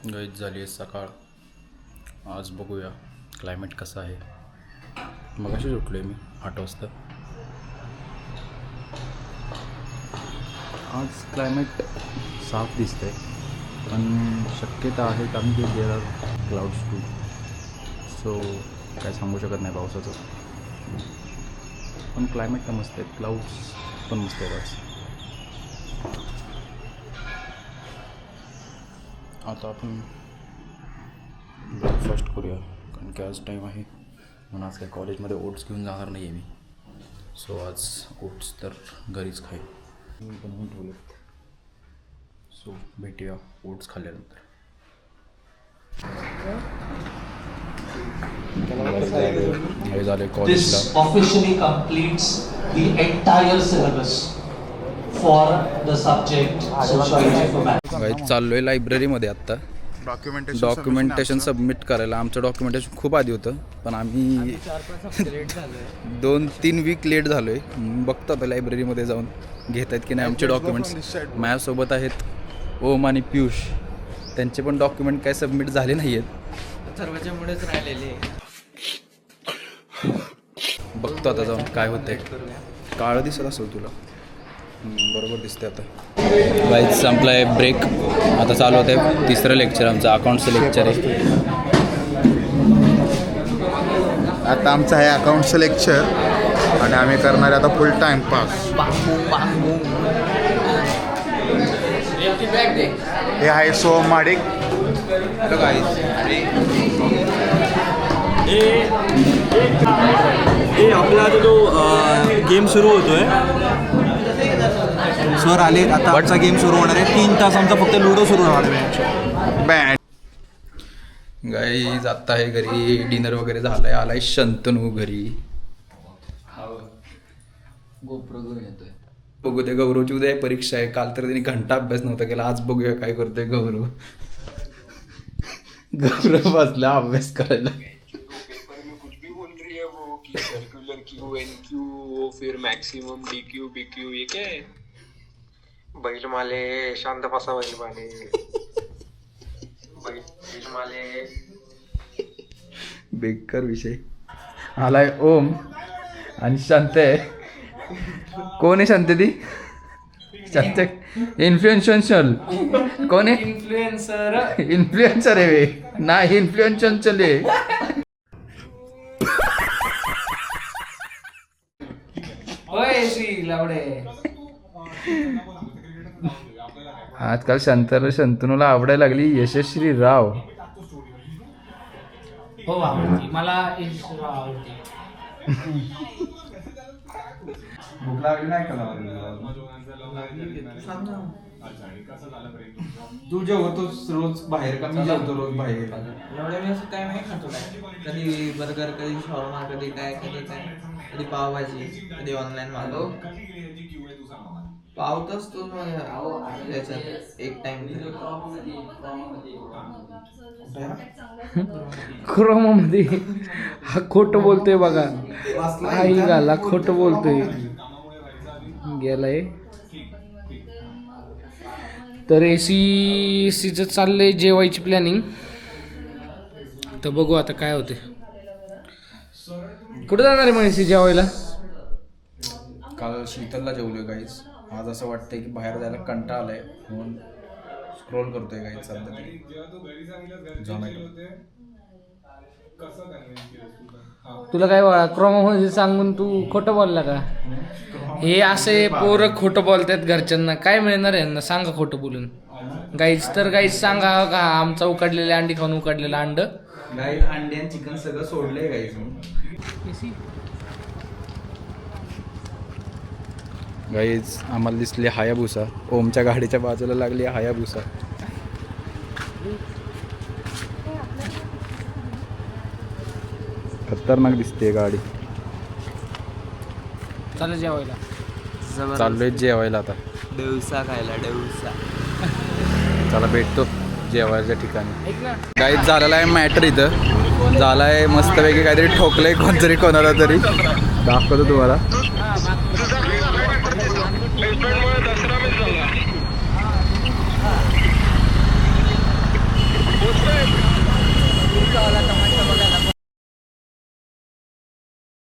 Guys झाली आहे सकाळ. आज बघूया क्लायमेट कसं आहे. मगाशीच उठलो आहे मी 8 वाजता. आज क्लायमेट साफ दिसतंय, पण शक्यता आहे कारण की there are clouds too, so काय सांगू शकत नाही पावसाचं. पण क्लायमेट तर मस्त आहे, क्लाउड्स पण मस्त आहेत आज. आता आपण ब्रेकफास्ट करूया कारण की आज टाईम आहे. म्हणून आज काही कॉलेजमध्ये ओट्स घेऊन जाणार नाही आहे मी. सो आज ओट्स तर घरीच खाईन. मी बनवून ठेवलेत, सो भेटूया ओट्स खाल्ल्यानंतर. हे झाले कॉलेजला. This officially completes the entire syllabus for the subject sociology for math. Guys चाललो आहे लायब्ररीमध्ये आत्ता डॉक्युमेंटेशन सबमिट करायला. आमचं डॉक्युमेंटेशन खूप आधी होतं, पण आम्ही 2-3 वीक लेट झालो आहे. बघतो आता लायब्ररीमध्ये जाऊन घेत आहेत की नाही आमचे डॉक्युमेंट्स. माझ्यासोबत आहेत ओम आणि पियुष. त्यांचे पण डॉक्युमेंट काय सबमिट झाले नाही आहेत, सर्वांच्यामुळेच राहिलेले. बघतो आता जाऊन काय होतंय. काळं दिसत असेल तुला, बरोबर दिसते. आता गाईज संपला आहे ब्रेक. आता चालू होतं आहे तिसरं लेक्चर, आमचं अकाउंटचं लेक्चर आहे. आता आमचं आहे अकाउंटचं लेक्चर आणि आम्ही करणार आता फुल टाइम पास. हे आहे सोहम माडिक. Hello guys. हे आपला आता जो गेम सुरू होतोय, सर आले. आता आमचा गेम सुरू होणार आहे. 3 तास आमचा फक्त लुडो सुरू राहणार आहे. बँड गाईज आत्ता आहे घरी. डिनर वगैरे झालाय. आलाय शंतनू घरी. गोप्रो घेऊन येतोय. बघू ते गौरवची उद्या परीक्षा आहे. काल तर त्यांनी घंटा अभ्यास नव्हता केला. आज बघूया काय करतोय गौरव. गौरव बसला अभ्यास करायला. सर्कुलर क्यू एन क्यू फिर मैक्सिमम डी क्यू बी क्यू, ये क्या है? बैल माले शांत बसा. बैल माले बैल माले बेकार विषय. आलाय ओम आणि शांत आहे. कोण आहे शांत? ती शांत इन्फ्लुएन्शियल. कोण आहे? इन्फ्लुएन्सर आहे वे नाही, इन्फ्लुएन्शियल आहे. आजकाल शंतनूला आवडायला लागली यशस्वी राव. हो आवडती मला. आवडते. भूक लागली नाही का? तू जेवतोस रोज बाहेर का? मी जेवतो रोज बाहेर. एवढ्या वेळेस काय नाही खातो काय. कधी बर्गर, कधी शॉर्मा, कधी काय, कधी पावभाजी, कधी ऑनलाईन मागव. पावतच तो त्याच्यात एक टाइम. क्रोमामध्ये हा खोटं बोलतोय बघा. आई गाला खोटं बोलतोय. गेलाय तर एसीचं चाललंय जेवायची प्लॅनिंग. तर बघू आता काय होते. कुठं जाणार आहे मग एसी जेवायला? काल शीतलला जेवलोय गाईज. आज असं वाटतंय की बाहेर जायला कंटाळा आलाय, म्हणून स्क्रोल करतोय गाईज सध्या तरी झोमॅटो. तुला काय क्रोमामध्ये सांगून तू खोटं बोलला का? हे असे पोरं खोटं बोलतात घरच्यांना. काय मिळणार यांना सांगा खोटं बोलून. गाईज तर गाईज सांगा का आमचा उकडलेले अंडी खाऊन उकडलेलं अंड. गाईज अंडी आणि चिकन सगळं सोडलंय गाईज. गाईज आम्हाला दिसली हायाबुसा. ओमच्या गाडीच्या बाजूला लागली हायाबुसा. खतरनाक दिसते गाडी. चला जेवायला. चाललोय जेवायला आता. डोसा खायला. डोसा. चला भेटतो जेवायच्या ठिकाणी. ऐक ना, गाईज झालेला आहे मॅटर इथं. झालाय मस्तपैकी काहीतरी ठोकलंय कोणतरी कोणाला तरी. दाखवतो तुम्हाला.